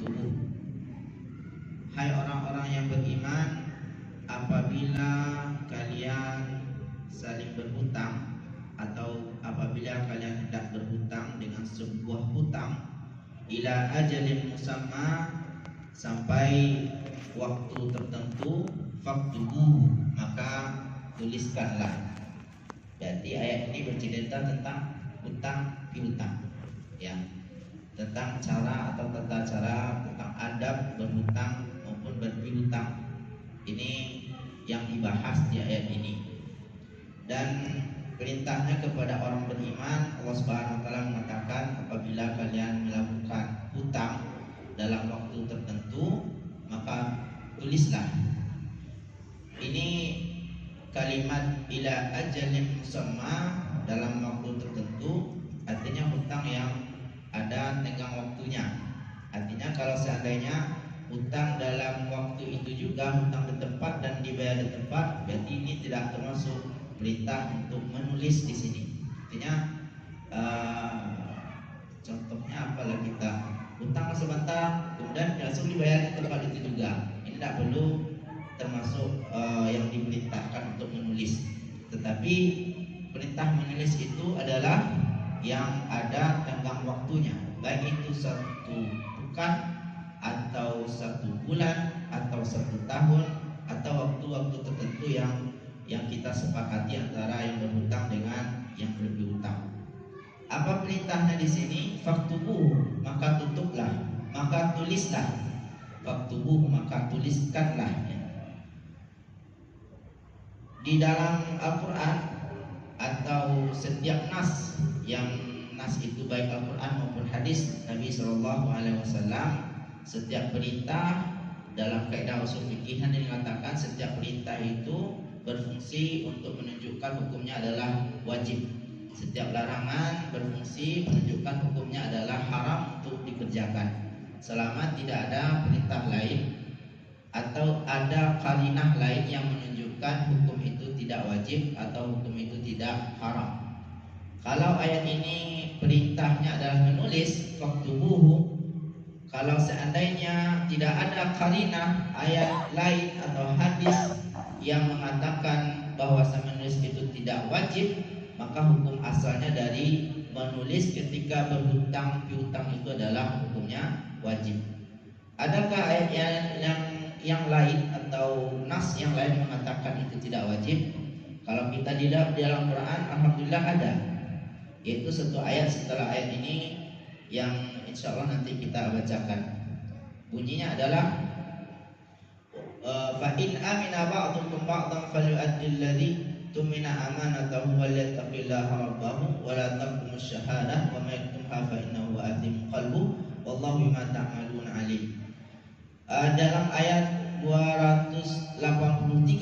faktubuh. Hai orang-orang yang beriman, apabila kalian saling berhutang atau apabila kalian hendak berhutang dengan sebuah hutang ila ajalin musamma, sampai waktu tertentu, faktubuh, maka tuliskanlah. Berarti ayat ini bercerita tentang hutang piutang, ya, tentang cara atau tata cara, tentang adab berhutang maupun berpiutang. Ini yang dibahas di ayat ini. Dan perintahnya kepada orang beriman, Allah Subhanahu wa taala mengatakan apabila kalian melakukan hutang dalam waktu tertentu, maka tulislah. Ini kalimat ila ajalin musamma, dalam waktu tertentu, artinya hutang yang ada tenggang waktunya. Artinya kalau seandainya hutang dalam waktu itu juga hutang di tempat dan dibayar di tempat, berarti ini tidak termasuk perintah untuk menulis di sini. Artinya contohnya apalah, kita hutang sebentar kemudian langsung dibayar di tempat itu juga, ini tidak perlu termasuk yang diperintahkan untuk menulis. Tetapi perintah menulis itu adalah yang ada tenggang waktunya, baik itu 1 pekan atau 1 bulan atau 1 tahun atau waktu-waktu tertentu yang kita sepakati antara yang berhutang dengan yang berhutang. Apa perintahnya di sini? Faktubuh, maka tutuplah, maka tulislah. Faktubuh, maka tuliskanlah. Di dalam Al-Quran atau setiap nas, yang nas itu baik Al-Quran maupun hadis Nabi SAW, setiap perintah dalam kaidah usul fikih dikatakan setiap perintah itu berfungsi untuk menunjukkan hukumnya adalah wajib. Setiap larangan berfungsi menunjukkan hukumnya adalah haram untuk dikerjakan, selama tidak ada perintah lain atau ada qarinah lain yang menunjukkan hukum itu tidak wajib atau hukum itu tidak haram. Kalau ayat ini perintahnya adalah menulis, faktubuhu, kalau seandainya tidak ada qarinah ayat lain atau hadis yang mengatakan bahwa menulis itu tidak wajib, maka hukum asalnya dari menulis ketika berhutang piutang itu adalah hukumnya wajib. Adakah ayat yang lain atau nas yang lain mengatakan itu tidak wajib? Kalau kita di dalam Quran, alhamdulillah ada, yaitu satu ayat setelah ayat ini yang insya Allah nanti kita bacakan. Bunyinya adalah fa in amina ba'dukum ba'dan falyu'addi alladhi tumina amanatahu wa liyattaqillaha rabbahu wa la taqtumu asy-syahadah wa may yaktumha fa innahu athimun qalbuhu wallahu bima ta'maluna alim. Dalam ayat 283,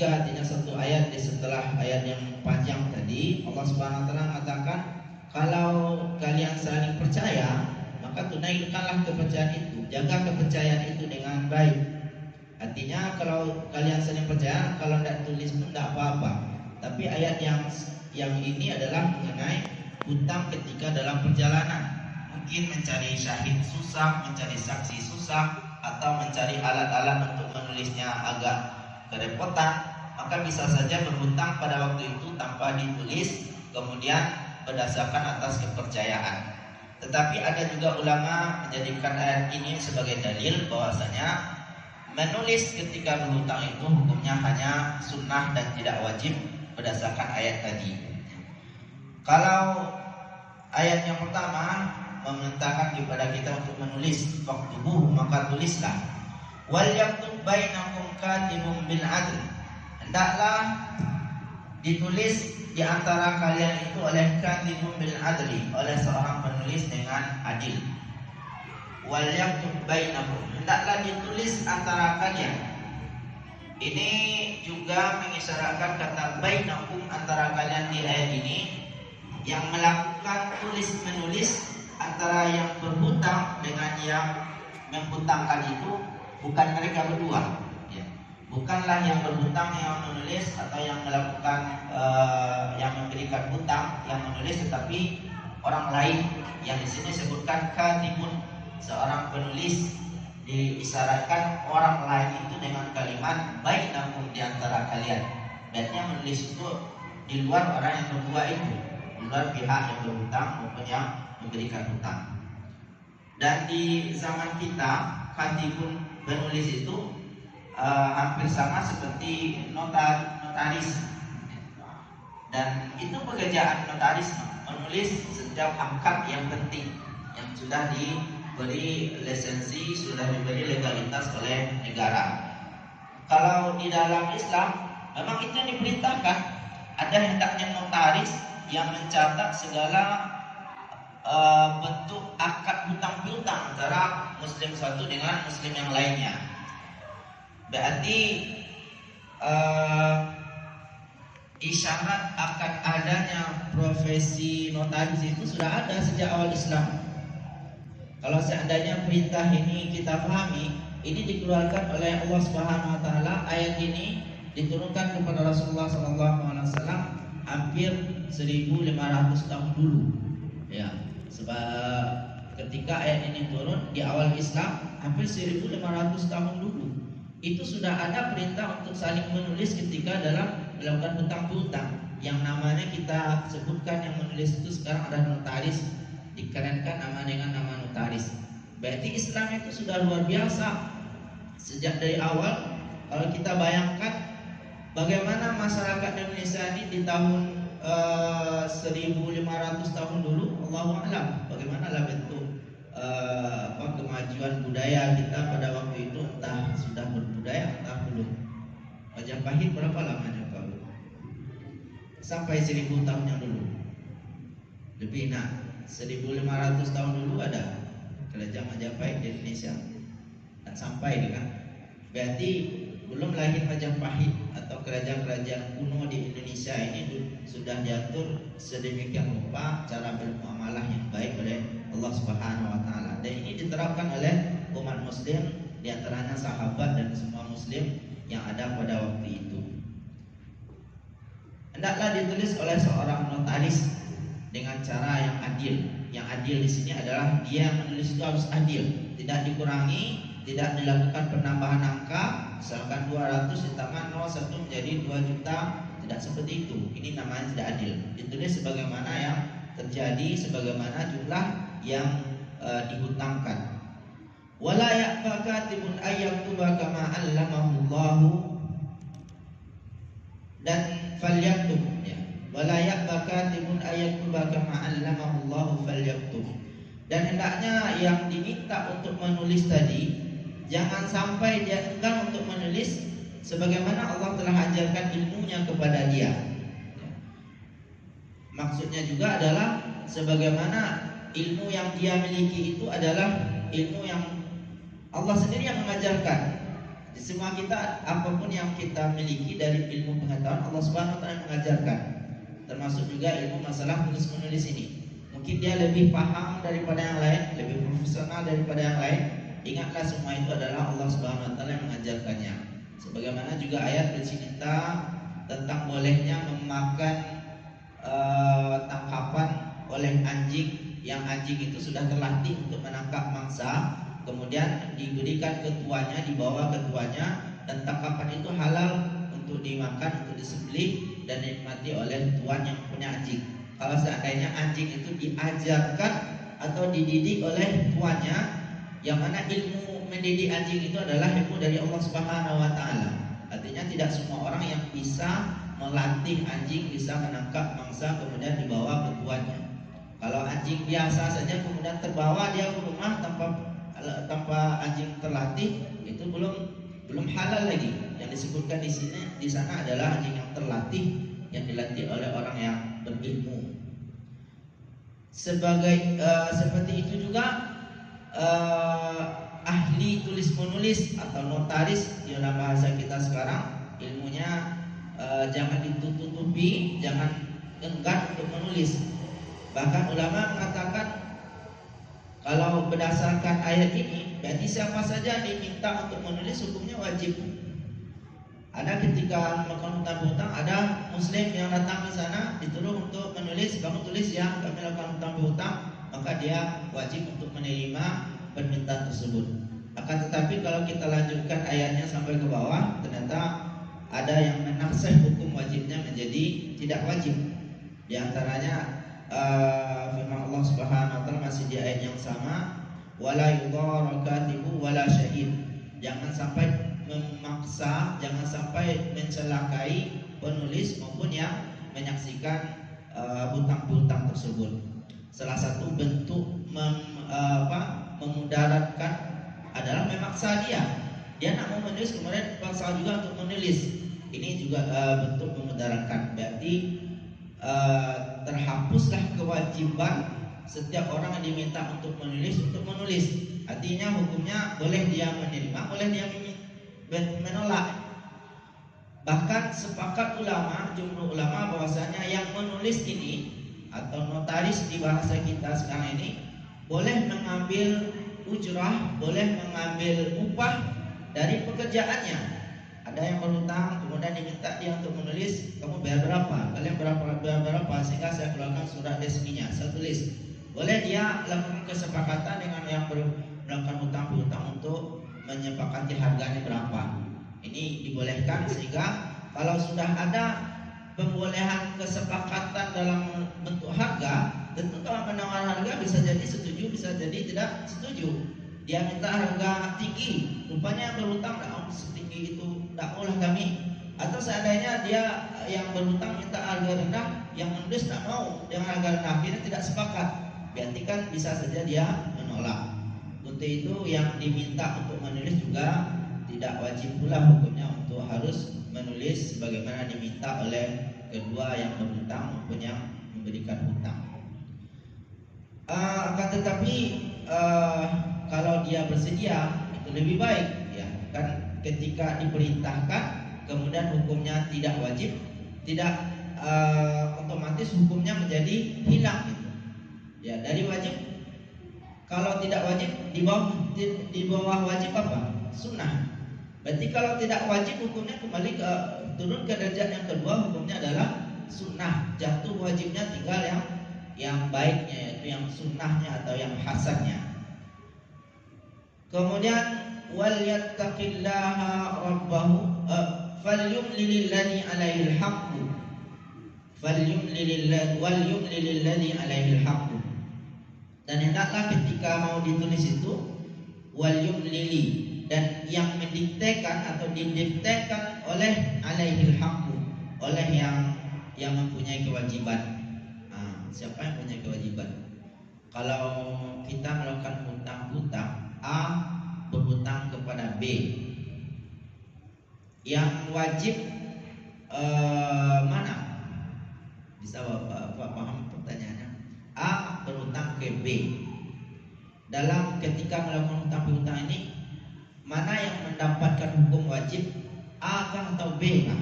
artinya satu ayat di setelah ayat yang panjang tadi, Allah Subhanahu wa taala mengatakan kalau kalian saling percaya, maka tunaikanlah kepercayaan itu, jaga kepercayaan itu dengan baik. Artinya kalau kalian saling percaya, kalau tidak tulis pun tidak apa-apa. Tapi ayat yang ini adalah mengenai hutang ketika dalam perjalanan. Mungkin mencari syahid susah, mencari saksi susah, atau mencari alat-alat untuk menulisnya agak kerepotan, maka bisa saja berhutang pada waktu itu tanpa ditulis, kemudian berdasarkan atas kepercayaan. Tetapi ada juga ulama menjadikan ayat ini sebagai dalil bahwasanya menulis ketika berhutang itu hukumnya hanya sunnah dan tidak wajib berdasarkan ayat tadi. Kalau ayat yang pertama memerintahkan kepada kita untuk menulis, faktubuh, maka tulislah. Wal yaktub bainakum katibun bil adl, hendaklah ditulis di antara kalian itu oleh katibun bil adli, oleh seorang penulis dengan adil. Wal yaktub bainakum, hendaklah ditulis antara kalian. Ini juga mengisyaratkan kata bainakum, antara kalian di ayat ini. Yang melakukan tulis menulis antara yang berhutang dengan yang menghutangkan itu bukan mereka berdua, ya. Bukanlah yang berhutang yang menulis atau yang melakukan yang memberikan hutang yang menulis, tetapi orang lain yang di sini sebutkan katibun, seorang penulis diisyaratkan orang lain itu dengan kalimat bainakum di antara kalian. Berarti menulis itu di luar orang yang berdua itu, di luar pihak yang berhutang maupun yang memberikan hutang. Dan di zaman kita katibun penulis itu hampir sama seperti notaris. Dan itu pekerjaan notaris, menulis setiap akad yang penting yang sudah diberi lisensi, sudah diberi legalitas oleh negara. Kalau di dalam Islam memang itu yang diperintahkan, ada hendaknya notaris yang mencatat segala bentuk akad hutang piutang antara muslim satu dengan muslim yang lainnya. Berarti isyarat akan adanya profesi notaris itu sudah ada sejak awal Islam. Kalau seandainya perintah ini kita pahami, ini dikeluarkan oleh Allah Subhanahu wa taala. Ayat ini diturunkan kepada Rasulullah SAW hampir 1500 tahun dulu. Ya, sebab ketika ayat ini turun di awal Islam hampir 1500 tahun dulu. Itu sudah ada perintah untuk saling menulis ketika dalam melakukan hutang piutang. Yang namanya kita sebutkan yang menulis itu sekarang ada notaris, dikerenkan nama dengan nama notaris. Berarti Islam itu sudah luar biasa sejak dari awal. Kalau kita bayangkan bagaimana masyarakat Indonesia ini di tahun 1500 tahun dulu, Allahu a'lam bagaimana bentuk kemajuan budaya kita pada waktu itu, entah sudah berbudaya entah belum. Majapahit berapa lamanya kalau sampai 1000 tahun yang dulu lebih, 1500 tahun dulu ada kerajaan Majapahit di Indonesia, tak sampai kan? Berarti belum lahir Majapahit atau kerajaan-kerajaan kuno di Indonesia ini sudah diatur sedemikian rupa cara bermuamalah yang baik oleh Allah Subhanahu wa taala. Dan ini diterapkan oleh umat muslim, di antaranya sahabat dan semua muslim yang ada pada waktu itu. Hendaklah ditulis oleh seorang notaris dengan cara yang adil. Yang adil di sini adalah dia menulis itu harus adil, tidak dikurangi, tidak dilakukan penambahan angka, misalkan 200 ditambah 01 menjadi 2 juta, tidak seperti itu. Ini namanya tidak adil. Ditulis sebagaimana yang terjadi, sebagaimana jumlah yang dihutangkan. Wala ya'ba katibun ayyaktuba kama 'allamahullahu, dan falyaktub, ya. Wala ya'ba katibun ayyaktuba kama 'allamahullahu falyaktub. Dan hendaknya yang diminta untuk menulis tadi jangan sampai dia enggan untuk menulis sebagaimana Allah telah ajarkan ilmunya kepada dia. Maksudnya juga adalah sebagaimana ilmu yang dia miliki itu adalah ilmu yang Allah sendiri yang mengajarkan. Di semua kita, apapun yang kita miliki dari ilmu pengetahuan, Allah Subhanahu wa taala mengajarkan. Termasuk juga ilmu masalah tulis menulis ini. Mungkin dia lebih paham daripada yang lain, lebih profesional daripada yang lain. Ingatlah semua itu adalah Allah Subhanahu wa taala yang mengajarkannya. Sebagaimana juga ayat bercerita tentang bolehnya memakan tangkapan oleh anjing, yang anjing itu sudah terlatih untuk menangkap mangsa, kemudian diberikan ke tuannya, dibawa ke tuannya, dan tangkapan itu halal untuk dimakan, untuk disembelih dan dinikmati oleh tuan yang punya anjing. Kalau seandainya anjing itu diajarkan atau dididik oleh tuannya, yang mana ilmu mendidik anjing itu adalah ilmu dari Allah Subhanahu wa taala. Artinya tidak semua orang yang bisa melatih anjing bisa menangkap mangsa kemudian dibawa ke tuannya. Kalau anjing biasa saja kemudian terbawa dia ke rumah tanpa anjing terlatih, itu belum halal lagi. Yang disebutkan di sana adalah anjing yang terlatih, yang dilatih oleh orang yang berilmu. Seperti itu juga ahli tulis menulis atau notaris di dalam bahasa kita sekarang, ilmunya jangan ditutupi, jangan enggan untuk menulis. Bahkan ulama mengatakan kalau berdasarkan ayat ini, berarti siapa saja diminta untuk menulis hukumnya wajib. Ada ketika melakukan hutang-hutang, ada muslim yang datang ke sana dituduh untuk menulis, kamu tulis ya, kami lakukan hutang-hutang, maka dia wajib untuk menerima permintaan tersebut. Akan tetapi kalau kita lanjutkan ayatnya sampai ke bawah, ternyata ada yang menaksih hukum wajibnya menjadi tidak wajib. Di antaranya firman Allah Subhanahu wa taala masih di ayat yang sama, wala yudhara katibu wala syahid. Jangan sampai memaksa, jangan sampai mencelakai penulis maupun yang menyaksikan hutang-hutang tersebut. Salah satu bentuk memudaratkan adalah memaksa dia nak mau menulis kemudian paksa juga untuk menulis. Ini juga bentuk memudaratkan. Berarti terhapuslah kewajiban setiap orang yang diminta untuk menulis. Artinya hukumnya boleh dia menerima, boleh dia menolak. Bahkan sepakat ulama, jumhur ulama bahwasanya yang menulis ini atau notaris di bahasa kita sekarang ini boleh mengambil ujrah, boleh mengambil upah dari pekerjaannya. Ada yang berhutang kemudian diminta dia untuk menulis, kamu bayar berapa? Kalian bayar berapa? Sehingga saya keluarkan surat resminya, saya tulis. Boleh dia lakukan kesepakatan dengan yang melakukan hutang-hutang untuk menyepakati harganya berapa. Ini dibolehkan, sehingga kalau sudah ada pembolehan kesepakatan dalam bentuk harga, tentu kalau menawar harga bisa jadi setuju, bisa jadi tidak setuju. Dia minta harga tinggi, rupanya yang berhutang setinggi itu tidak maulah kami. Atau seandainya dia yang berhutang minta harga rendah, yang menulis tidak mau dengan harga rendah, akhirnya tidak sepakat, berarti kan bisa saja dia menolak. Untuk itu yang diminta untuk menulis juga tidak wajib pula hukumnya untuk harus menulis sebagaimana diminta oleh kedua yang berhutang maupun yang memberikan hutang. Akan tetapi kalau dia bersedia itu lebih baik, ya kan. Ketika diperintahkan kemudian hukumnya tidak wajib, tidak otomatis hukumnya menjadi hilang gitu. Ya, dari wajib, kalau tidak wajib di bawah wajib apa? Sunnah. Berarti kalau tidak wajib hukumnya kembali turun ke derajat yang kedua, hukumnya adalah sunnah. Jatuh wajibnya tinggal yang baiknya, yaitu yang sunnahnya atau yang hasannya. Kemudian wal yattaqillaha rabbahu falyumlil ladzi 'alaihil haqqu wal yumlil ladzi 'alaihil haqqu. Dan hendaklah ketika mau ditulis itu wal yumlili, dan yang mendiktekan atau didiktekan oleh 'alaihil haqqu, oleh yang mempunyai kewajiban. Siapa yang punya kewajiban? Kalau kita melakukan hutang-hutang, A berhutang kepada B, yang wajib mana? Bisa Bapak paham pertanyaannya? A berhutang ke B. Dalam ketika melakukan hutang-hutang ini, mana yang mendapatkan hukum wajib? A kah atau B kah?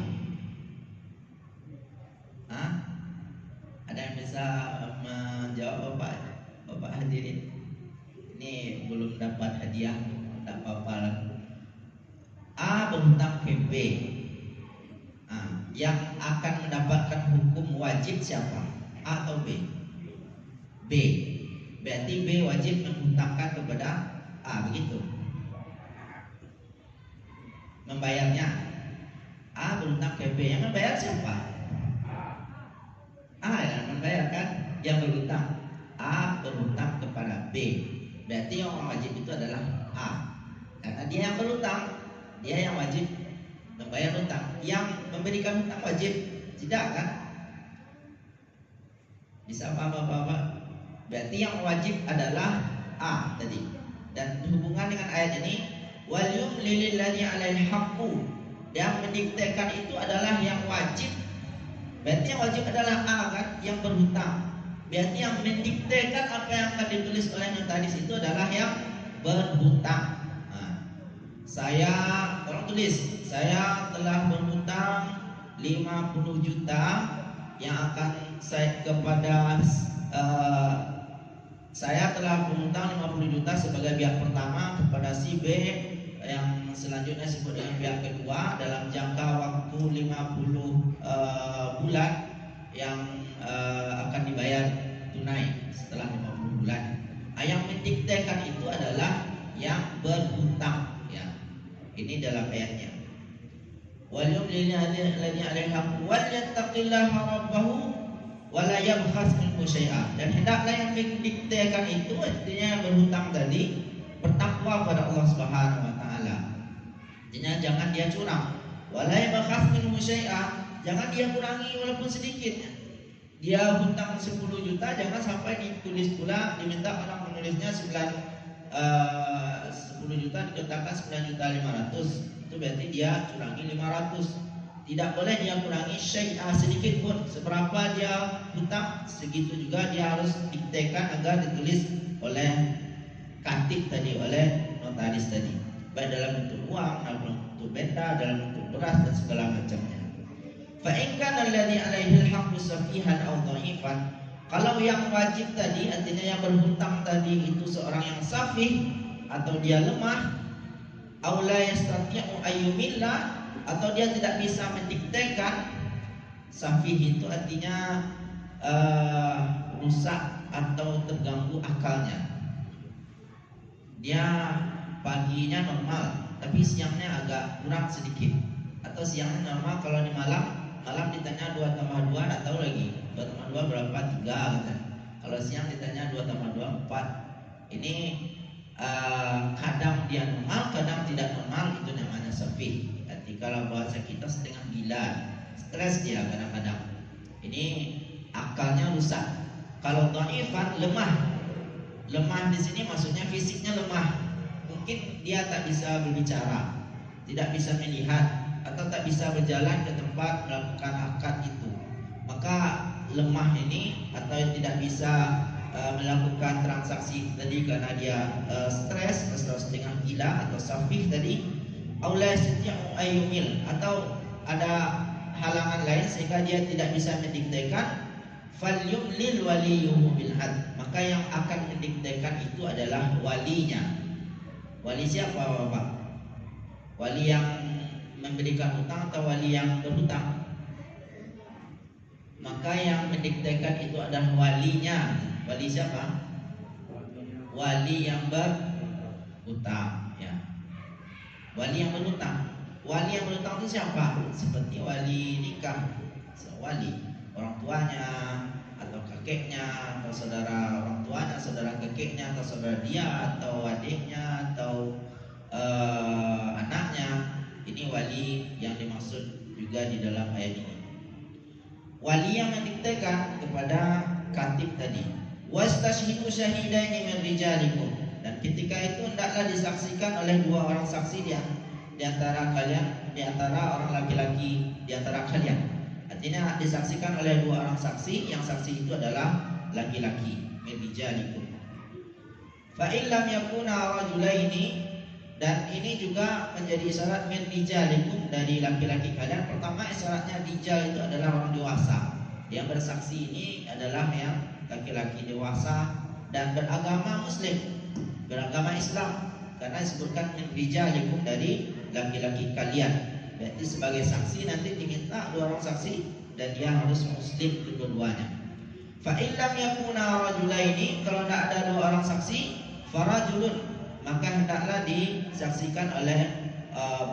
Ada yang bisa menjawab Bapak hadirin? Ini belum dapat hadiah, tak apa-apa. A berhutang ke B. Yang akan mendapatkan hukum wajib siapa? A atau B? B. Berarti B wajib menghutangkan kepada A, begitu? Membayarnya. A berhutang ke B, yang membayar siapa? A yang membayar kan? Yang berhutang. A berhutang kepada B. Berarti yang wajib itu adalah A, karena dia yang berhutang, dia yang wajib membayar hutang. Yang memberikan hutang wajib tidak kan? Bisa paham Bapak? Berarti yang wajib adalah A tadi. Dan hubungan dengan ayat ini, wal yumlil ladzi 'alaihil haqqu, yang mendiktekan itu adalah yang wajib. Berarti yang wajib adalah A kan, yang berhutang. Berarti yang mendiktekan apa yang akan ditulis oleh notaris itu adalah yang berhutang. Saya, tolong tulis, saya telah berhutang 50 juta yang akan saya kepada saya telah berhutang 50 juta sebagai pihak pertama kepada si B, yang selanjutnya disebut dengan pihak kedua, dalam jangka waktu 50 bulan yang akan dibayar tunai setelah 50 bulan. Yang mendiktekan itu adalah yang berhutang ya. Ini dalam ayatnya. Wal yumlil alladhi 'alaihi haqq wal yattaqillaha rabbahu wa la yabkhas minhu syai'a. Dan hendaklah yang didiktekan itu artinya yang berhutang tadi bertakwa pada Allah Subhanahu wa taala. Artinya jangan dia curang. Wa la yabkhas minhu syai'a, jangan dia kurangi walaupun sedikit. Dia hutang 10 juta, jangan sampai ditulis pula diminta orang menulisnya 10 juta dikatakan 9.500.000. Itu berarti dia kurangi 500. Tidak boleh dia kurangi syai'ah sedikit pun. Seberapa dia hutang, segitu juga dia harus diktekan agar ditulis oleh katib tadi, oleh notaris tadi. Baik dalam bentuk uang, dalam bentuk benda, dalam bentuk beras dan segala macamnya. Fa in kana alladhi 'alaihi al-haqqu safihan aw dha'ifan, kalau yang wajib tadi artinya yang berhutang tadi itu seorang yang safih atau dia lemah, aw la yastati'u ayyumilla, atau dia tidak bisa mendiktekan. Safih itu artinya rusak atau terganggu akalnya. Dia paginya normal tapi siangnya agak kurang sedikit, atau siangnya normal, kalau di malam ditanya 2 tambah 2 tak tahu lagi 2 tambah 2 berapa, 3 kata. Kalau siang ditanya 2 tambah 2 4. Ini kadang dia normal, kadang tidak normal, itu namanya safih. Arti kalau bahasa kita setengah gila, stres dia kadang-kadang. Ini akalnya rusak. Kalau dhaifan, lemah di sini maksudnya fisiknya lemah. Mungkin dia tak bisa berbicara, tidak bisa melihat, atau tak bisa berjalan ke tempat melakukan akad itu. Maka lemah ini atau tidak bisa melakukan transaksi tadi karena dia stres atau setengah gila atau safih tadi, aula setia'u ayyumil, atau ada halangan lain sehingga dia tidak bisa mendiktekan, falyumlil waliyuhu bil had, maka yang akan mendiktekan itu adalah walinya. Wali siapa Bapak? Wali yang memberikan hutang atau wali yang berhutang? Maka yang mendiktekan itu adalah walinya. Wali siapa? Wali yang berhutang ya. Wali yang berhutang. Wali yang berhutang itu siapa? Seperti wali nikah. Wali orang tuanya atau kakeknya atau saudara orang tuanya, saudara kakeknya atau saudara dia atau adiknya atau anaknya. Ini wali yang dimaksud juga di dalam ayat ini. Wali yang mendiktekan kepada katib tadi. Wastashhidu syahidaini min rijalikum, dan ketika itu hendaklah disaksikan oleh 2 orang saksi di antara kalian, di antara orang laki-laki di antara kalian. Artinya disaksikan oleh 2 orang saksi, yang saksi itu adalah laki-laki, min rijalikum. Fa in lam yakuna rajulaini, dan ini juga menjadi isyarat min rijalikum, dari laki-laki kalian. Pertama isyaratnya rijal itu adalah orang dewasa. Yang bersaksi ini adalah yang laki-laki dewasa dan beragama muslim, beragama Islam, karena disebutkan min rijalikum, dari laki-laki kalian. Berarti sebagai saksi nanti diminta 2 orang saksi dan dia harus muslim kedua-duanya. Fa in lam yakuna rajulaini, kalau tidak ada 2 orang saksi, farajulun, maka hendaklah disaksikan oleh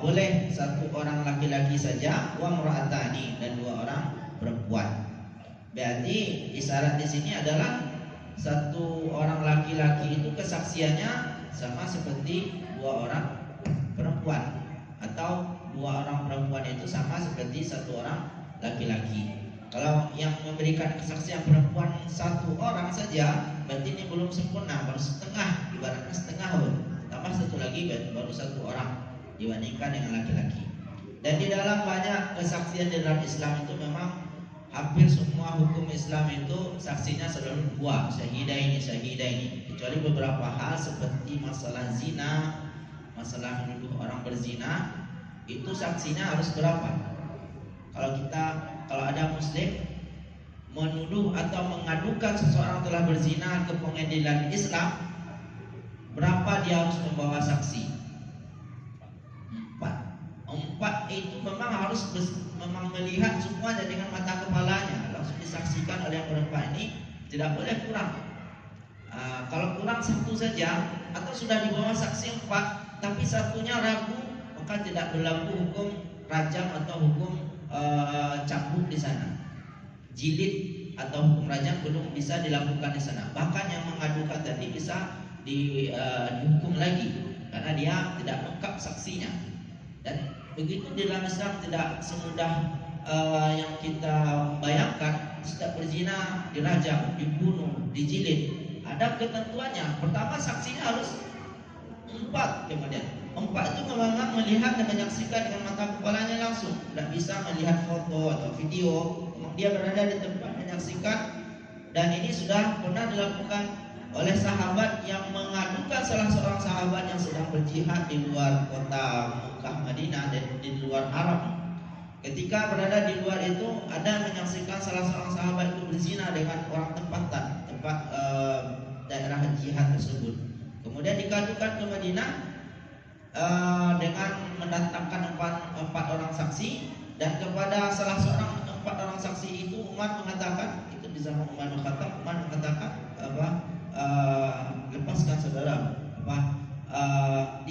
boleh 1 orang laki-laki saja, wa mra'atani, dan 2 orang perempuan. Berarti isyarat di sini adalah 1 orang laki-laki itu kesaksiannya sama seperti 2 orang perempuan, atau 2 orang perempuan itu sama seperti 1 orang laki-laki. Kalau yang memberikan kesaksian perempuan 1 orang saja, berarti ini belum sempurna, baru setengah, ibaratnya setengah, tambah 1 lagi baru 1 orang dibandingkan dengan laki-laki. Dan di dalam banyak kesaksian di dalam Islam itu memang hampir semua hukum Islam itu saksinya selalu 2, syahidaini, kecuali beberapa hal seperti masalah zina, masalah menuduh orang berzina, itu saksinya harus berapa? Kalau ada muslim menuduh atau mengadukan seseorang telah berzina ke pengadilan Islam, berapa dia harus membawa saksi? 4 itu memang harus memang melihat semuanya dengan mata kepalanya, langsung disaksikan oleh yang perempuan ini, tidak boleh kurang. Kalau kurang satu saja atau sudah di bawah saksi 4 tapi satunya ragu, maka tidak berlaku hukum rajam atau hukum cambuk di sana. Jilid atau hukum rajam belum bisa dilakukan di sana. Bahkan yang mengadukan tadi bisa dihukum lagi karena dia tidak lengkap saksinya. Dan begitu di dalam Islam tidak semudah yang kita bayangkan. Setiap berzina dirajam, dibunuh, dijilid. Ada ketentuannya. Pertama saksinya harus 4, kemudian 4 itu memang melihat dan menyaksikan dengan mata kepalanya langsung. Tidak bisa melihat foto atau video. Dia berada di tempat menyaksikan. Dan ini sudah pernah dilakukan oleh sahabat yang mengadukan salah seorang sahabat yang sedang berjihad di luar kota Mekah Madinah dan di luar Arab. Ketika berada di luar itu ada menyaksikan salah seorang sahabat itu berzina dengan orang tempatan, tempat daerah jihad tersebut. Kemudian dikadukan ke Madinah dengan mendatangkan 4 orang saksi, dan kepada salah seorang 4 orang saksi itu Umar mengatakan, itu di zaman Umar bin Khattab, Umar mengatakan lepaskan saudara,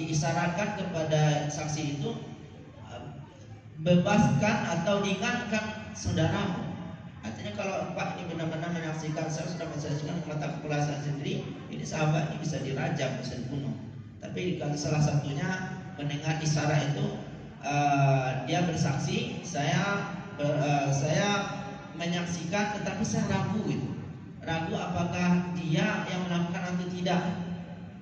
diisyaratkan kepada saksi itu bebaskan atau ringankan saudaramu. Artinya kalau 4 ini benar-benar menyaksikan, saya sudah menyaksikan mata kepala saya sendiri, ini sahabat ini bisa dirajam, bisa dibunuh. Tapi kalau salah satunya mendengar isyarat itu, dia bersaksi, saya menyaksikan, tetapi saya ragu itu. Ragu apakah dia yang melakukan atau tidak.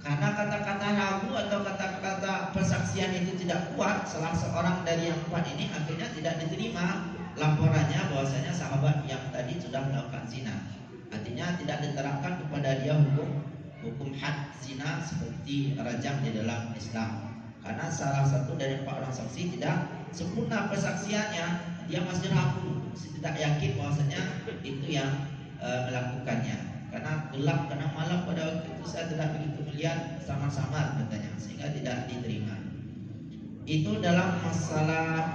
Karena kata-kata ragu atau kata-kata persaksian itu tidak kuat, salah seorang dari yang 4 ini akhirnya tidak diterima laporannya bahwasanya sahabat yang tadi sudah melakukan zina. Artinya tidak diterapkan kepada dia hukum had zina seperti rajam di dalam Islam. Karena salah satu dari 4 orang saksi tidak sempurna persaksiannya, dia masih ragu, masih tidak yakin bahwasanya itu yang melakukannya. Karena gelap, karena malam pada waktu itu saya tidak begitu melihat, samar-samar katanya, sehingga tidak diterima. Itu dalam masalah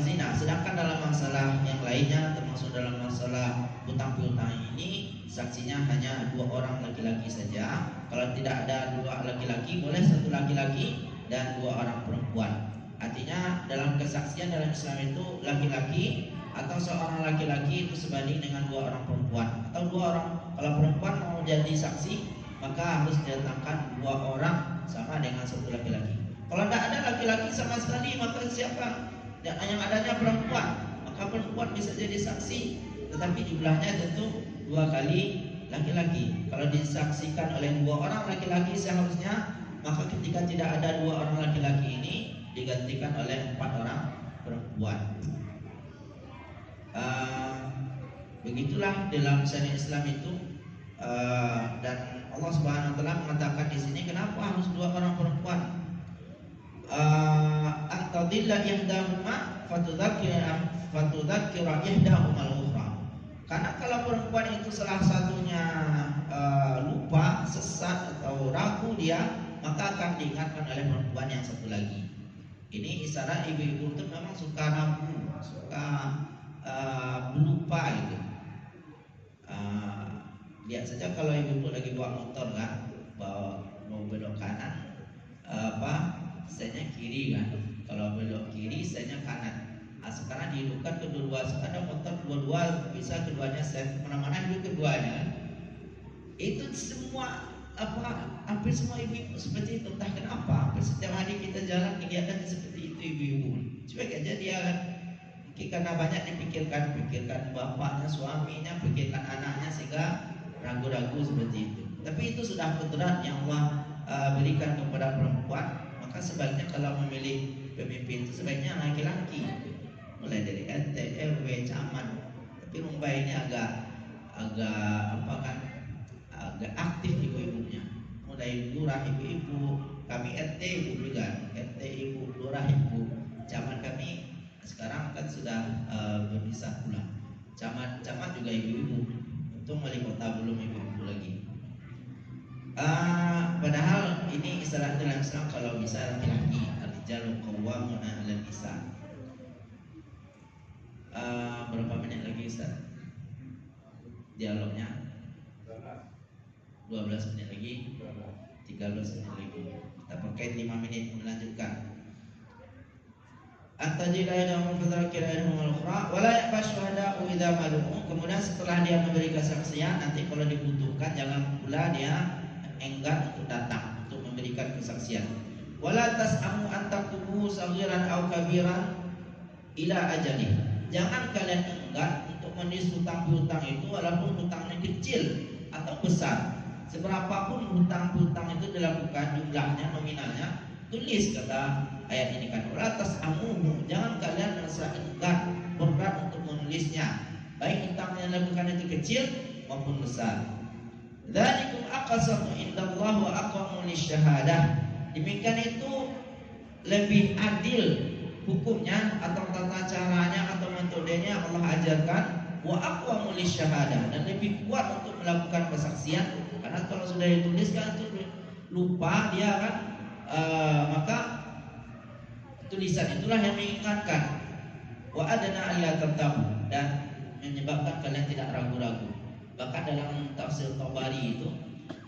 zina. Sedangkan dalam masalah yang lainnya, termasuk dalam masalah hutang piutang ini, saksinya hanya 2 orang laki-laki saja. Kalau tidak ada 2 laki-laki, boleh 1 laki-laki dan 2 orang perempuan. Artinya dalam kesaksian dalam Islam itu laki-laki atau seorang laki-laki itu sebanding dengan 2 orang perempuan, atau 2 orang. Kalau perempuan mau jadi saksi, maka harus didatangkan 2 orang sama dengan 1 laki-laki. Kalau tidak ada laki-laki sama sekali, maka siapa? Yang adanya perempuan, maka perempuan bisa jadi saksi, tetapi jumlahnya tentu 2 kali laki-laki. Kalau disaksikan oleh 2 orang laki-laki seharusnya, maka ketika tidak ada 2 orang laki-laki ini digantikan oleh 4 orang perempuan. Begitulah dalam syariat Islam itu, dan Allah Subhanahu wa taala mengatakan di sini, kenapa harus 2 orang perempuan? Antadilla ihdahuma fatudzakkira ihdahuma al-ukhra. Karena kalau perempuan itu salah satunya lupa, sesat atau ragu dia, maka akan diingatkan oleh perempuan yang satu lagi. Ini isyarat ibu-ibu itu memang suka ragu, suka lupa gitu. Lihat saja kalau ibu-ibu lagi bawa motor kan, mau belok kanan, saya kiri kan. Kalau belok kiri, saya kanan. Sekarang dihidupkan kedua-dua, ada motor dua-dua, bisa keduanya saya kemana-mana hidup keduanya. Itu semua hampir semua ibu-ibu seperti itu. Entah kenapa, hampir setiap hari kita jalan kelihatan seperti itu ibu-ibu. Cuek aja dia kan. Mungkin karena banyak pikirkan bapaknya, suaminya, pikirkan anaknya, sehingga ragu-ragu seperti itu. Tapi itu sudah keturunan yang Allah berikan kepada perempuan. Maka sebaiknya kalau memilih pemimpin itu sebaiknya laki-laki, mulai dari RT, RW, camat. Tapi Rumbai ini agak agak aktif ibu-ibunya. Mulai lurah ibu-ibu, kami RT ibu juga, RT ibu, lurah ibu, camat kami sekarang kan sudah berpisah pula. Camat juga ibu-ibu. Untung wali kota belum ibu-ibu lagi. Padahal ini istilah dalam Islam kalau bisa laki-laki, ar-rijalu qawwamuna 'alan nisa. Berapa menit lagi Ustaz? Dialognya? 12 menit lagi, 13 menit lagi. Kita pakai 5 menit melanjutkan. Kemudian setelah dia memberi kesaksian, nanti kalau dibutuhkan jangan pula dia enggan untuk datang untuk memberikan kesaksian. Wala tas'amu an taktubu saghiran aw kabiran ila ajali. Jangan kalian enggan untuk menulis hutang piutang itu walaupun hutangnya kecil atau besar. Seberapapun hutang-hutang itu dilakukan jumlahnya, nominalnya, tulis, kata ayat ini kan. Wala tas'amu, jangan kalian merasa enggan, berat untuk menulisnya, baik hutang yang dilakukan itu kecil maupun besar. Dzalikum aqsatu indallahi wa aqwamu lisyahadah. Demikian itu lebih adil hukumnya atau tata caranya atau metodenya Allah ajarkan, wa aqwamu lisyahadah, dan lebih kuat untuk melakukan kesaksian. Karena kalau sudah dituliskan itu lupa dia kan, maka tulisan itulah yang mengingatkan. Wa adana alla tattabu, dan menyebabkan kalian tidak ragu-ragu. Bahkan dalam tafsir Tabari itu,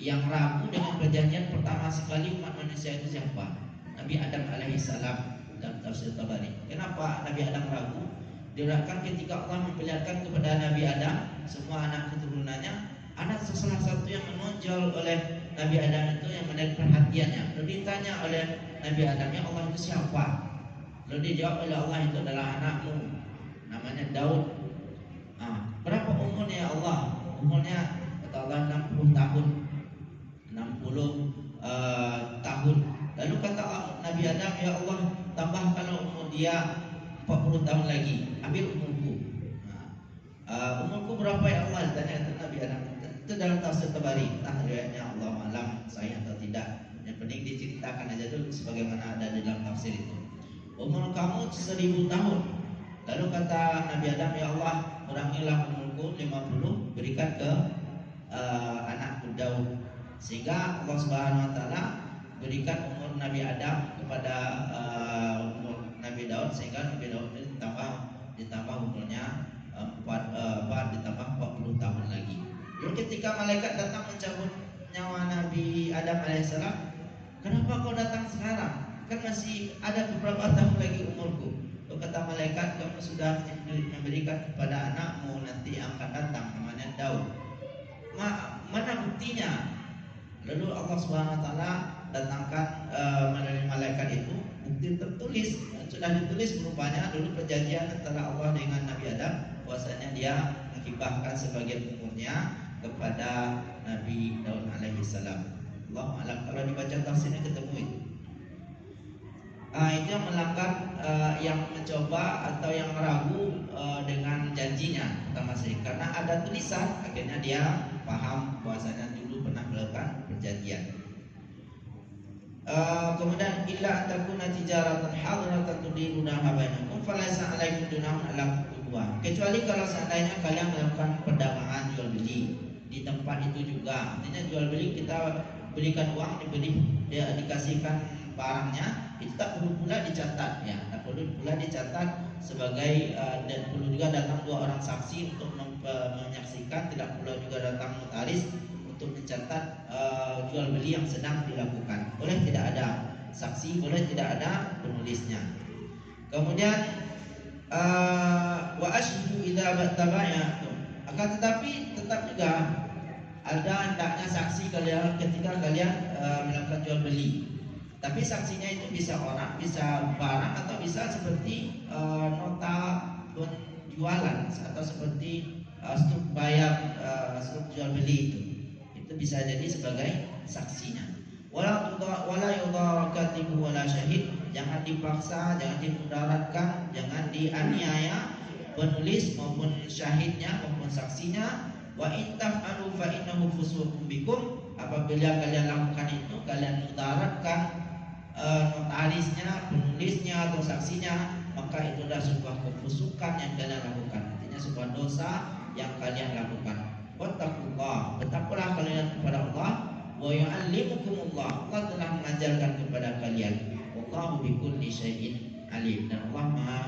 yang ragu dengan perjanjian pertama sekali umat manusia itu siapa? Nabi Adam alaihissalam. Dalam tafsir Tabari, kenapa Nabi Adam ragu? Diriwayatkan ketika Allah memperlihatkan kepada Nabi Adam semua anak keturunannya, anak salah satu yang menonjol oleh Nabi Adam itu yang menarik perhatiannya. Lalu ditanya oleh Nabi Adam, ya Allah itu siapa? Lalu dijawab oleh Allah, itu adalah anakmu, namanya Daud. Berapa umurnya ya Allah? Umurnya kata Allah 60 tahun. 60 tahun. Lalu kata Nabi Adam, ya Allah tambah kalau umur dia 40 tahun lagi, ambil umurku. Umurku berapa ya Allah? Ditanya Nabi Adam. Itu dalam tafsir Tabari. Entah riwayatnya Allah alam sahih atau tidak. Yang penting diceritakan aja dulu sebagaimana ada di dalam tafsir itu. Umur kamu 1000 tahun. Lalu kata Nabi Adam, ya Allah kurangilah umurku 50, berikan ke anakku Daud. Sehingga Allah Subhanahu wa taala berikan umur Nabi Adam kepada umur Nabi Daud, sehingga Nabi Daud itu ditambah umurnya 4 ditambah 40 tahun lagi. Lalu ketika malaikat datang mencabut nyawa Nabi Adam alaihissalam, kenapa kau datang sekarang? Kan masih ada beberapa tahun lagi umurku. Lalu kata malaikat, kamu sudah memberikan kepada anakmu nanti yang akan datang, namanya Daud. Mana buktinya? Lalu Allah Subhanahu wa taala datangkan melalui malaikat itu bukti tertulis, sudah ditulis rupanya dulu perjanjian antara Allah dengan Nabi Adam, bahwasanya dia menghibahkan sebagian umurnya kepada Nabi Daud alaihi salam. Allahu a'lam. Kalau dibaca tafsirnya ketemu itu. Itu yang melanggar, yang mencoba atau yang ragu dengan janjinya pertama sekali, karena ada tulisan, akhirnya dia paham bahwasanya dulu pernah melakukan perjanjian. Kemudian illa antakuna tijaratan hadiratan tudirunaha bainakum falaysa 'alaikum junahun 'ala kedua. Kecuali kalau seandainya kalian melakukan perdagangan jual beli di tempat itu juga. Artinya jual beli, kita berikan uang, dia dikasihkan barangnya, itu tak perlu pula dicatat, ya, tak perlu pula dicatat sebagai dan perlu juga datang 2 orang saksi untuk menyaksikan, tidak pula juga datang notaris untuk mencatat jual beli yang sedang dilakukan. Boleh tidak ada saksi, boleh tidak ada penulisnya. Kemudian wa ashhadu idza bataba'tum. Akan tetapi tetap juga ada hendaknya saksi kalian ketika kalian melakukan jual beli. Tapi saksinya itu bisa orang, bisa barang, atau bisa seperti nota penjualan atau seperti stuk bayar, stuk jual beli itu bisa jadi sebagai saksinya. Wala yudhara katibu wala syahid, jangan dipaksa, jangan dimudaratkan, jangan dianiaya penulis maupun syahidnya maupun saksinya. Wa in taf'alu fa innahu fusuqun bikum, apabila kalian lakukan itu, kalian mudaratkan notarisnya, penulisnya atau saksinya, maka itu adalah sebuah kefusukan yang kalian lakukan, artinya sebuah dosa yang kalian lakukan. Wattaqullah, bertakwalah kalian kepada Allah. Wa yu'allimukumullah, Allah telah mengajarkan kepada kalian. Wallahu bikulli syai'in alim, dan Allah Maha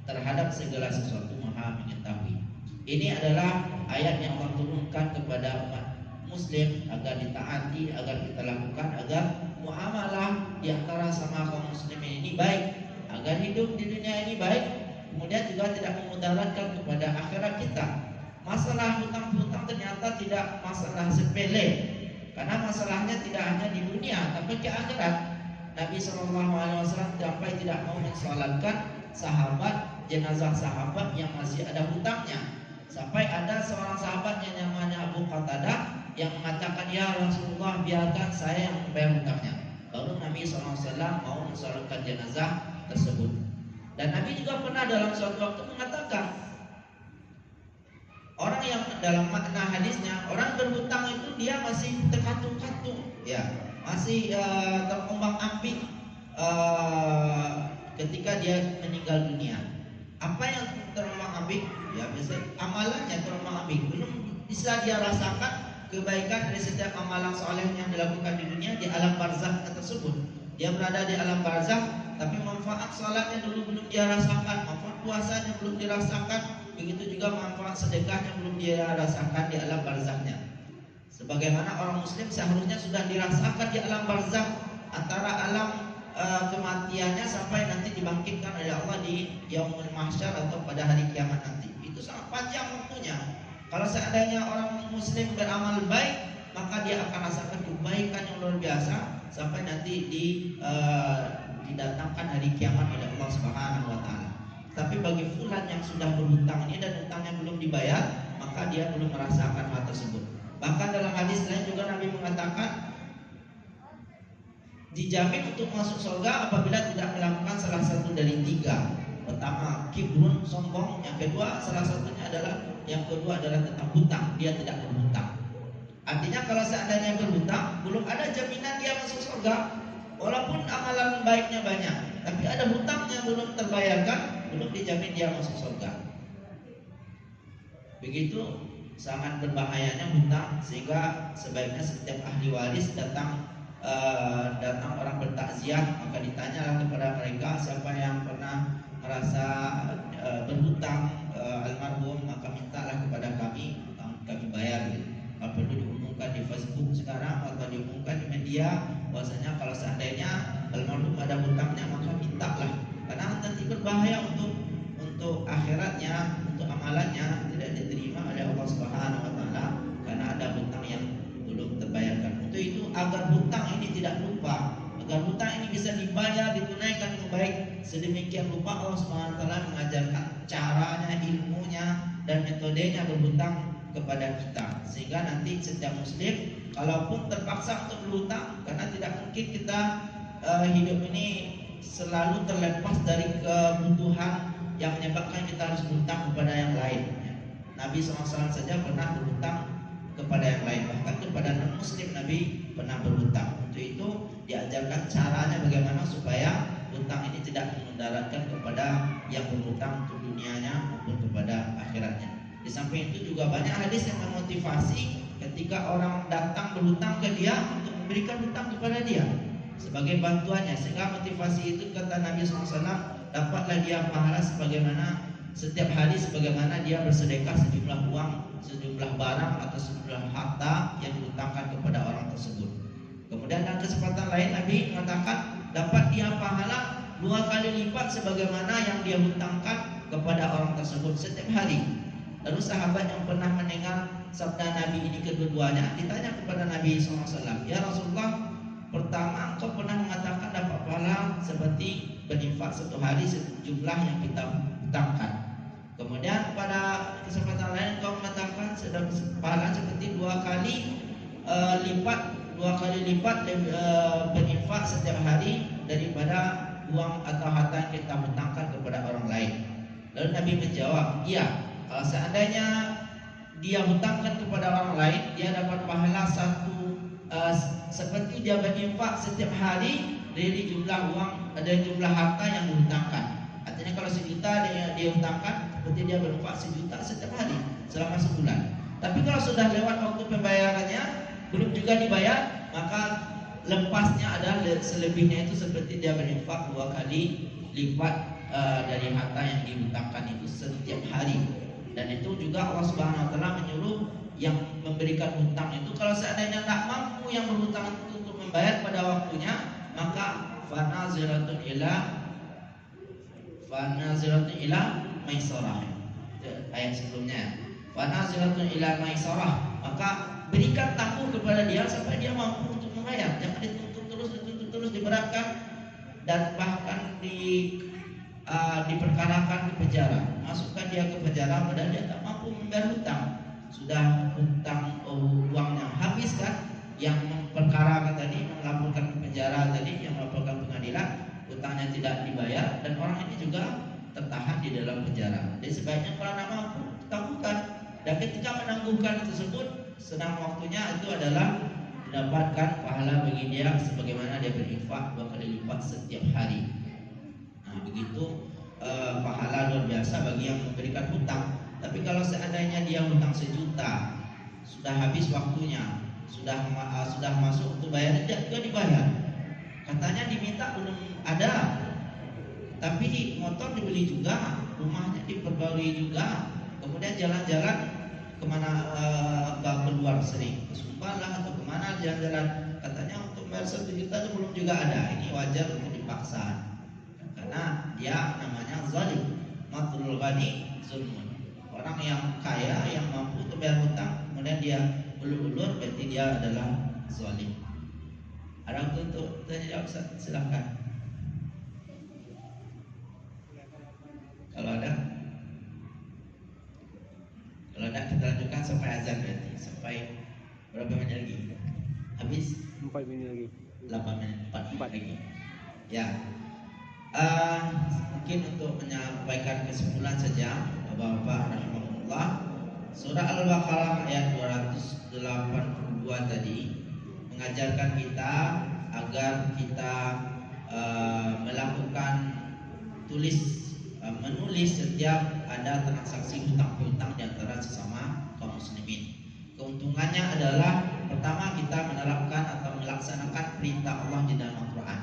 terhadap segala sesuatu Maha mengetahui. Ini adalah ayat yang Allah turunkan kepada umat muslim, agar ditaati, agar kita lakukan, agar muamalah di antara sama kaum muslimin ini baik, agar hidup di dunia ini baik, kemudian juga tidak memudaratkan kepada akhirat kita. Masalah hutang-hutang ternyata tidak masalah sepele, karena masalahnya tidak hanya di dunia tapi ke akhirat. Nabi SAW sampai tidak mau mensolatkan jenazah sahabat yang masih ada hutangnya. Sampai ada seorang sahabat yang namanya Abu Qatadah yang mengatakan, ya Rasulullah, biarkan saya yang membayar hutangnya. Lalu Nabi SAW mau mensolatkan jenazah tersebut. Dan Nabi juga pernah dalam suatu waktu mengatakan, orang yang dalam makna hadisnya, orang berhutang itu dia masih terkatung-katung, ya, masih terombang-ambing ketika dia meninggal dunia. Apa yang terombang-ambing? Ya, biasanya amalannya terombang-ambing. Belum bisa dia rasakan kebaikan dari setiap amalan soleh yang dilakukan di dunia di alam barzakh tersebut. Dia berada di alam barzakh, tapi manfaat salatnya dulu belum dia rasakan, manfaat puasanya belum dirasakan, begitu juga manfaat sedekahnya belum dia rasakan di alam barzakhnya. Sebagaimana orang muslim seharusnya sudah dirasakan di alam barzakh, antara alam kematiannya sampai nanti dibangkitkan oleh Allah di yaumul mahsyar atau pada hari kiamat nanti. Itu sangat panjang waktunya. Kalau seandainya orang muslim beramal baik, maka dia akan rasakan kebaikan yang luar biasa sampai nanti didatangkan hari kiamat oleh Allah Subhanahu wa taala. Tapi bagi fulan yang sudah berhutang ini dan hutangnya belum dibayar, maka dia belum merasakan hal tersebut. Bahkan dalam hadis lain juga Nabi mengatakan, dijamin untuk masuk surga apabila tidak melakukan salah satu dari tiga. Pertama, kibrun, sombong. Yang kedua, yang kedua adalah tentang hutang, dia tidak berhutang. Artinya kalau seandainya berhutang, belum ada jaminan dia masuk surga. Walaupun amalan baiknya banyak, tapi ada hutangnya belum terbayarkan, belum dijamin dia masuk surga. Begitu sangat berbahayanya hutang, sehingga sebaiknya setiap ahli waris datang orang bertakziah, maka ditanyalah kepada mereka siapa yang pernah merasa berhutang almarhum, maka mintalah kepada kami, kami bayar gitu. Kalau perlu diumumkan di Facebook sekarang atau diumumkan di media, bahwasanya kalau seandainya almarhum ada hutangnya, maka mintalah, karena nanti berbahaya untuk akhiratnya, untuk amalannya tidak diterima oleh Allah Subhanahu wa taala karena ada hutang yang belum terbayarkan. Untuk itu agar hutang ini tidak lupa, agar hutang ini bisa dibayar, ditunaikan dengan baik, sedemikian rupa Allah Subhanahu wa taala mengajarkan caranya, ilmunya dan metodenya berhutang kepada kita, sehingga nanti setiap muslim kalaupun terpaksa untuk berhutang, karena tidak mungkin kita hidup ini selalu terlepas dari kebutuhan yang menyebabkan kita harus berhutang kepada yang lain. Nabi SAW saja pernah berhutang kepada yang lain, bahkan kepada non muslim Nabi pernah berhutang. Untuk itu diajarkan caranya bagaimana supaya hutang ini tidak memudaratkan kepada yang berhutang untuk dunianya maupun kepada akhiratnya. Di samping itu juga banyak hadis yang memotivasi ketika orang datang berhutang ke dia untuk memberikan hutang kepada dia sebagai bantuannya, sehingga motivasi itu kata Nabi SAW, dapatlah dia pahala sebagaimana setiap hari sebagaimana dia bersedekah sejumlah uang, sejumlah barang atau sejumlah harta yang dihutangkan kepada orang tersebut. Kemudian dalam kesempatan lain Nabi mengatakan dapat dia pahala 2 kali lipat sebagaimana yang dia hutangkan kepada orang tersebut setiap hari. Lalu sahabat yang pernah mendengar sabda Nabi ini kedua-duanya ditanya kepada Nabi SAW, ya Rasulullah, pertama engkau pernah mengatakan dapat pahala seperti berinfak satu hari sejumlah yang kita hutangkan. Kemudian pada kesempatan lain engkau mengatakan pahala seperti 2 kali lipat berinfak setiap hari daripada uang atau harta yang kita hutangkan kepada orang lain. Lalu Nabi menjawab, iya, kalau seandainya dia hutangkan kepada orang lain, dia dapat pahala seperti dia berinfak setiap hari dari jumlah uang, dari jumlah harta yang dihutangkan. Artinya kalau 1 juta dia hutangkan, seperti dia berinfak 1 juta setiap hari selama sebulan. Tapi kalau sudah lewat waktu pembayarannya belum juga dibayar, maka lepasnya adalah selebihnya itu seperti dia berinfak 2 kali lipat dari harta yang dihutangkan itu setiap hari. Dan itu juga Allah Subhanahu wa taala menyuruh yang memberikan hutang itu kalau seandainya tidak mampu yang berhutang itu untuk membayar pada waktunya, maka fanaziratun ila maisarah. Ayat sebelumnya, fanaziratun ila maisarah, maka berikan tangguh kepada dia sampai dia mampu untuk membayar. Jangan dituntut terus diberatkan dan bahkan diperkarakan ke penjara, masukkan dia ke penjara padahal dia tak mampu membayar hutang. Sudah hutang uangnya habis kan, yang memperkarakan tadi, melaporkan ke penjara tadi, yang melaporkan pengadilan, hutangnya tidak dibayar dan orang ini juga tertahan di dalam penjara. Jadi sebaiknya kalau nak mampu tangguhkan, dan ketika menangguhkan tersebut sedang waktunya itu adalah mendapatkan pahala bagi dia sebagaimana dia berinfak 2 kali lipat setiap hari. Nah begitu pahala luar biasa bagi yang memberikan hutang. Tapi kalau seandainya dia hutang 1 juta, sudah habis waktunya, sudah masuk untuk bayar, tidak juga dibayar. Katanya diminta belum ada, tapi motor dibeli juga, rumahnya diperbarui juga, kemudian jalan-jalan kemana keluar sering, ke Sumbar lah atau kemana jalan-jalan, katanya untuk bayar 1 juta itu belum juga ada. Ini wajar untuk dipaksa, karena dia namanya zalim. Matlul ghani zulmun. Orang yang kaya yang mampu untuk bayar hutang, kemudian dia ulur-ulur, berarti dia adalah zalim. Ada waktu untuk tanya jawab, silakan. Kalau ada kita lanjutkan sampai azan, berarti sampai berapa menit lagi? Habis? 4 menit lagi. 8 menit, 4 lagi. Ya. Mungkin untuk menyampaikan kesimpulan saja, Bapak rahimahullah, surah Al-Baqarah ayat 282 tadi mengajarkan kita agar kita melakukan menulis setiap ada transaksi hutang-hutang di antara sesama kaum muslimin. Keuntungannya adalah pertama, kita menerapkan atau melaksanakan perintah Allah di dalam Al-Quran.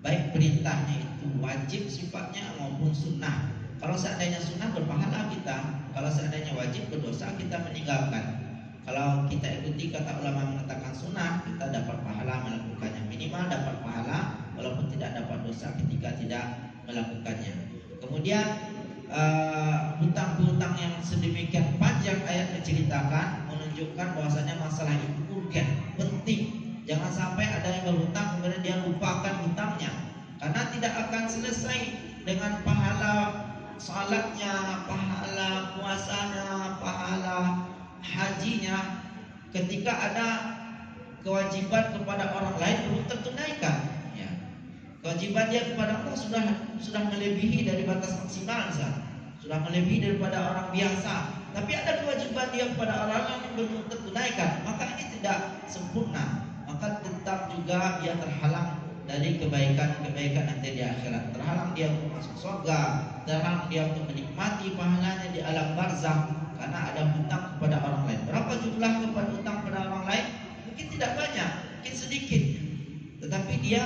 Baik perintahnya itu wajib sifatnya maupun sunnah. Kalau seandainya sunnah berpahala kita, kalau seandainya wajib berdosa kita meninggalkan. Kalau kita ikuti kata ulama mengatakan sunnah, kita dapat pahala melakukannya, minimal dapat pahala walaupun tidak dapat dosa ketika tidak melakukannya. Kemudian hutang-hutang yang sedemikian panjang ayat menceritakan menunjukkan bahwasanya masalah itu urgen, penting. Jangan sampai ada yang berhutang kemudian dia lupakan hutangnya, karena tidak akan selesai dengan pahala salatnya, pahala puasanya, pahala hajinya ketika ada kewajiban kepada orang lain belum tertunaikan. Ya. Kewajiban dia kepada Allah sudah melebihi dari batas maksimal, sudah melebihi daripada orang biasa. Tapi ada kewajiban dia kepada orang lain yang belum tertunaikan, maka ini tidak sempurna. Maka tetap juga dia terhalang dari kebaikan-kebaikan nanti di akhirat. Terhalang dia untuk masuk surga, terhalang dia untuk menikmati pahalanya di alam barzakh karena ada hutang kepada orang lain. Berapa jumlah kepada hutang kepada orang lain? Mungkin tidak banyak, mungkin sedikit. Tetapi dia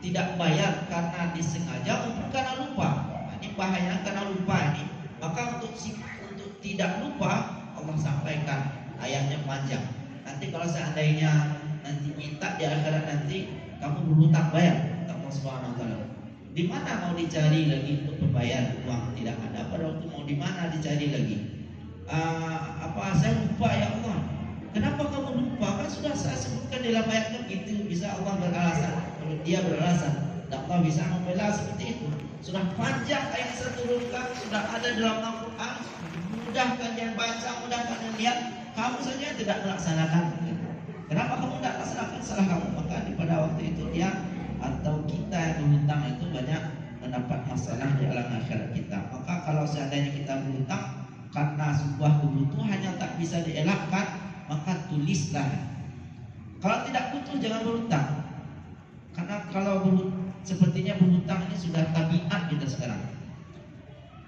tidak bayar karena disengaja maupun karena lupa. Nah, ini bahaya karena lupa ini. Maka untuk tidak lupa, Allah sampaikan ayatnya panjang. Nanti kalau seandainya nanti minta di akhirat nanti kamu berhutang bayar, Allah Subhanahu wa taala. Di mana mau dicari lagi untuk membayar uang? Tidak ada. Pada waktu mau di mana dicari lagi? Saya lupa ya Allah. Kenapa kamu lupa? Kan sudah saya sebutkan di dalam ayat itu. Bisa Allah beralasan. Kalau dia beralasan, Allah bisa membela seperti itu. Sudah panjang ayat saya turunkan, sudah ada dalam Al-Quran. Mudah kalian baca, mudah kalian lihat. Kamu saja tidak melaksanakan. Kenapa kamu tidak laksanakan? Salah kamu. Maka pada waktu itu dia atau kita yang berhutang itu banyak mendapat masalah di alam akhirat kita. Maka kalau seandainya kita berhutang karena sebuah kebutuhan yang tak bisa dielakkan, maka tulislah. Kalau tidak butuh jangan berhutang. Karena kalau sepertinya berhutang ini sudah tabiat kita sekarang.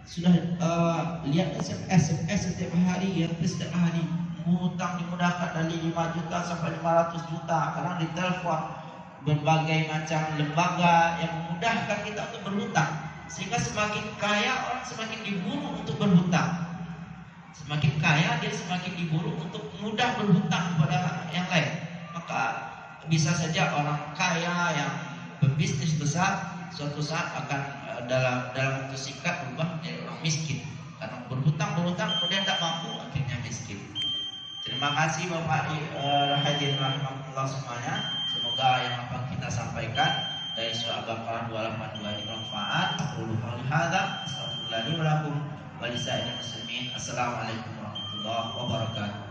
Sudah lihat SMS setiap hari, ya setiap hari. Hutang dimudahkan dari 5 juta sampai 500 juta. Sekarang ditelepon berbagai macam lembaga yang memudahkan kita untuk berhutang, sehingga semakin kaya orang semakin diburu untuk berhutang. Semakin kaya dia semakin diburu untuk mudah berhutang kepada yang lain. Maka bisa saja orang kaya yang berbisnis besar suatu saat akan dalam waktu singkat berubah menjadi orang miskin karena berhutang kemudian tidak mampu akhirnya miskin. Terima kasih Bapak hadirin rahimakumullah semuanya. Semoga yang apa kita sampaikan dari surah Al-Baqarah 282 ini bermanfaat. Aku qouli hadza, astaghfirullahi wa lakum wa lisa'iril muslimin. Assalamualaikum warahmatullahi wabarakatuh.